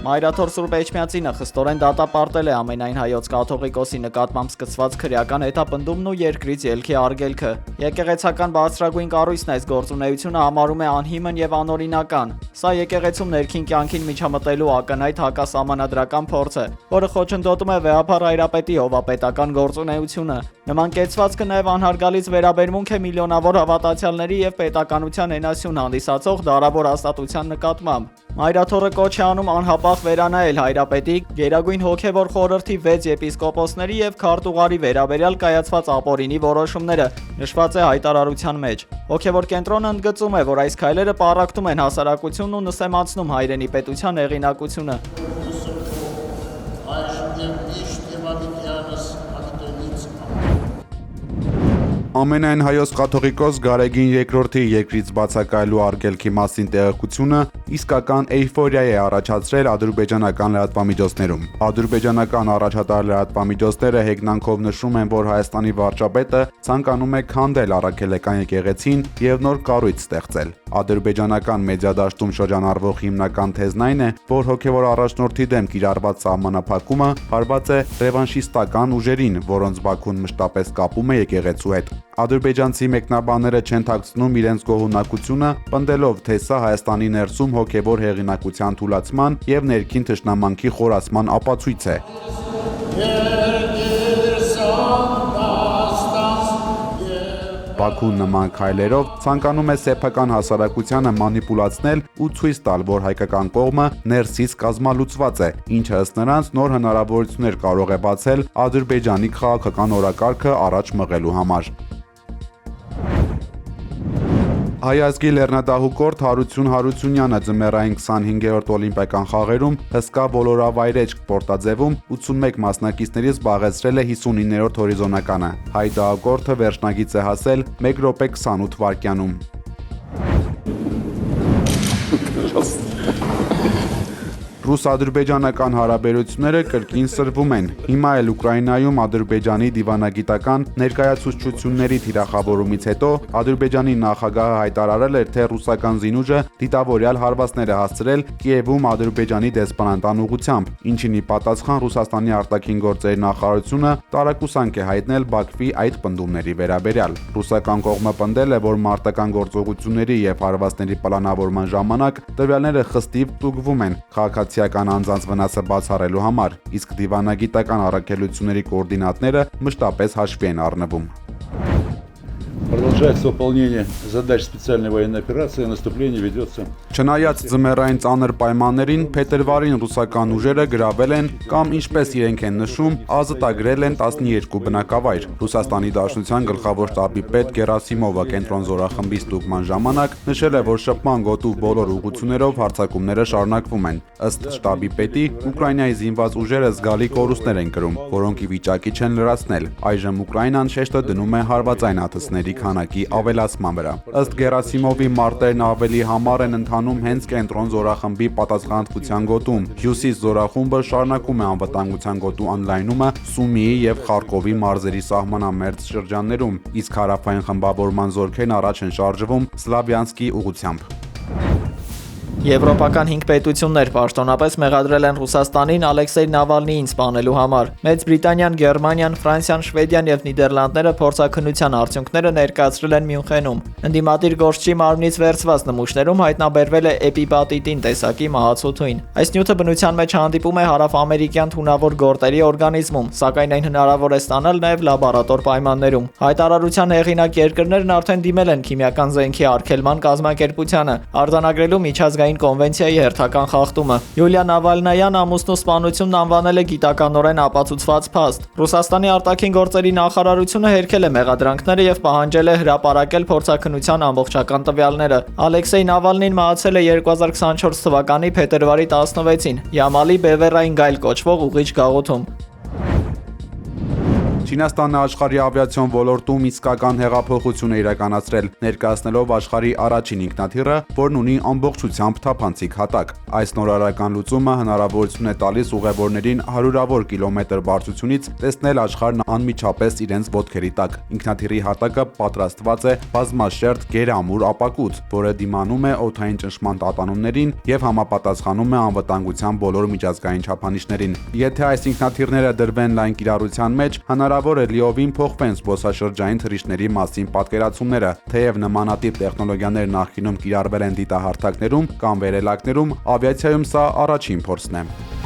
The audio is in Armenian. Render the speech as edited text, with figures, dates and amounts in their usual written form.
Մայրաթոր Սուրբ Էջմիածինը խստորեն դատապարտել է ամենայն հայոց կաթողիկոսի նկատմամբ սկսված քրեական հետապնդումն ու երկրից ելքի արգելքը։ Եկեղեցական բարձրագույն կառույցն այս գործունեությունը համարում է անհիմն եւ անօրինական։ Սա եկեղեցում ներքին կյանքին միջամտելու ակնհայտ հակասահմանադրական փորձ է, որը խոչընդոտում է վեհափառ հայրապետի հովապետական գործունեությունը։ Նման կեցվածքը նաև անհարգալից վերաբերմունք է միլիոնավոր հավատացյալների եւ պետականության հենասյուն հանդիսացող դարավոր աստատության նկատմամբ։ Մայրաթորը կոչ է անում անհապաղ վերանայել հայրապետի Գերագույն հոգևոր խորհրդի 6 եպիսկոպոսների եւ քարտուղարի վերաբերյալ կայացված ապօրինի որոշումները, նշված է հայտարարության մեջ։ Հոգևոր կենտրոնը ընդգծում է, որ այս քայլերը պառակտում են հասարակությունն ու նսեմացնում հայրենի պետության հեղինակությունը։ Ամենայն հայոց կաթողիկոս Գարեգին II-ի երկրից բացակայելու արգելքի մասին տեղեկությունը իսկական էյֆորիա է առաջացրել ադրբեջանական լրատվամիջոցներում։ Ադրբեջանական առաջատար լրատվամիջոցները հեգնանքով նշում են, որ Հայաստանի վարչապետը ցանկանում է քանդել առաքելական եկեղեցին եւ նոր կառույց ստեղծել։ Ադրբեջանական մեդիադաշտում շրջանառվող հիմնական թեզն այն է, որ հոգևոր առաջնորդի դեմ կիրառված սահմանափակումը հարված է ռևանշիստական ուժերին, որոնց Բաքուն մշտապես կապում է եկեղեցու հետ։ Ադրբեջանցի մեկնաբանները չեն թաքցնում իրենց գոհունակությունը, պնդելով, թե սա Հայաստանի ներսում հոգևոր հեղինակության թուլացման եւ ներքին թշնամանքի խորացման ապացույց է։ Բաքուն նման քայլերով ցանկանում է սեփական հասարակությանը մանիպուլացնել ու ցույց տալ, որ հայկական կողմը ներսից կազմալուծված է, ինչը ըստ նրանց նոր հնարավորություններ կարող է բացել Ադրբեջանի քաղաքական օրակարգը առաջ մղելու համար։ Հայ ազգի լեռնադահուկորդ Հարություն Հարությունյանը ձմեռային 25-րդ օլիմպիական խաղերում հսկա ոլորավայրեջք սպորտաձևում 81 մասնակիցների զբաղեցրել է 59-րդ հորիզոնականը։ Հայ դահուկորդը վերջնագիծ է հասել 1 րոպե 28 վայրկյանում։ Ռուս-ադրբեջանական հարաբերությունները կրկին սրվում են։ Հիմա էլ Ուկրաինայում Ադրբեջանի դիվանագիտական ներկայացուցչությունների թիրախավորումից հետո Ադրբեջանի նախագահը հայտարարել էր, թե ռուսական զինուժը դիտավորյալ հարվածներ է հասցրել Կիևում Ադրբեջանի դեսպանատան ուղղությամբ, ինչին ի պատասխան Ռուսաստանի արտաքին գործերի նախարարությունը տարակուսանք է հայտնել Բաքվի այդ պնդումների վերաբերյալ։ Ռուսական կողմը պնդել է, որ մարտական գործողությունների եւ հարվածների պլանավորման ժամանակ տվյալները խստիվ ստուգվում են քաղաքացիական անձանց վնասը բացառելու համար, իսկ դիվանագիտական առաքելությունների կոորդինատները մշտապես հաշվի են առնվում։ Продолжается выполнение задач специальной военной операции, наступление ведется. Չնայած ձմեռային ծանր պայմաններին, փետրվարին ռուսական ուժերը գրավել են կամ ինչպես իրենք են նշում, ազատագրել են 12 բնակավայր։ Ռուսաստանի Դաշնության գլխավոր շտաբի պետ Գերասիմովը կենտրոն զորախմբի ստուգման ժամանակ նշել է, որ շփման գոտու բոլոր ուղղություններով հարձակումները շարունակվում են։ Ըստ շտաբի պետի, Ուկրաինայի զինված ուժերը զգալի կորուստներ են կրում, որոնք ի վիճակի չեն լրացնել։ Այժմ Ուկրաինան շեշտը դնում է հարվածային հատուցների քանակի ավելացման վրա։ Ըստ Գերասիմովի, մարտերն ավելի համառ են ընթանում հենց կենտրոն զորախմբի պատասխանատվության գոտում։ Հյուսիս զորախումբը շարունակում է անվտանգության գոտու անլայնումը Սումիի եւ Խարկովի մարզերի սահմանամերձ շրջաններում, իսկ հարավային խմբավորման զորքերն առաջ են շարժվում Սլավյանսկի ուղղությամբ։ Եվրոպական 5 պետություններ պաշտոնապես մեղադրել են Ռուսաստանին Ալեքսեյ Նավալնիին սպանելու համար։ Մեծ Բրիտանիան, Գերմանիան, Ֆրանսիան, Շվեդիան եւ Նիդերլանդները փորձաքննության արդյունքները ներկայացրել են Մյունխենում։ Ընդդիմադիր գործչի մարմնից վերցված նմուշներում հայտնաբերվել է էպիպատիտին տեսակի մահացու թույն։ Այս նյութը բնության մեջ հանդիպում է հարավամերիկյան թունավոր գորտերի օրգանիզմում, սակայն այն հնարավոր է ստանալ նաեւ լաբորատոր պայմաններում։ Հայտարարության հեղինակ երկրներն արդեն դիմել են քիմիական զենքի արգելման կազմակերպությանը, արձանագրելու միջազգային կոնվենցիայի հերթական խախտումը։ Յուլիա Նավալնայան ամուսնու սպանությունն անվանել է գիտականորեն ապացուցված փաստ։ Ռուսաստանի արտաքին գործերի նախարարությունը հերքել է մեղադրանքները եւ պահանջել է հրապարակել փորձաքննության ամբողջական տվյալները։ Ալեքսեյ Նավալնին մահացել է 2024 թվականի փետրվարի 16-ին Յամալի Բևերային գայլ կոչվող ուղիչ գաղութում։ Չինաստանը աշխարհի ավիացիոն ոլորտում իսկական հեղափոխություն է իրականացրել, ներկայացնելով աշխարհի առաջին ինքնաթիռը, որն ունի ամբողջությամբ թափանցիկ հատակ։ Այս նորարարական լուծումը հնարավորություն է տալիս ուղևորներին հարյուրավոր կիլոմետր բարձրությունից տեսնել աշխարհն անմիջապես իրենց ոտքերի տակ։ Ինքնաթիռի հատակը պատրաստված է բազմաշերտ գերամուր ապակուց, որը դիմանում է օդային ճնշման տատանումներին եւ համապատասխանում է անվտանգության բոլոր միջազգային չափանիշներին։ Եթե այս ինքնաթիռները դրվեն լայն կիրառության մեջ, հնարավոր է լիովին փոխվեն զբոսաշրջային թռիչքների մասին պատկերացումները, թեև նմանատիպ տեխնոլոգիաներ նախկինում կիրառվել են դիտահարթակներում կամ վերելակներում, ավիացիայում սա առաջին փորձն է։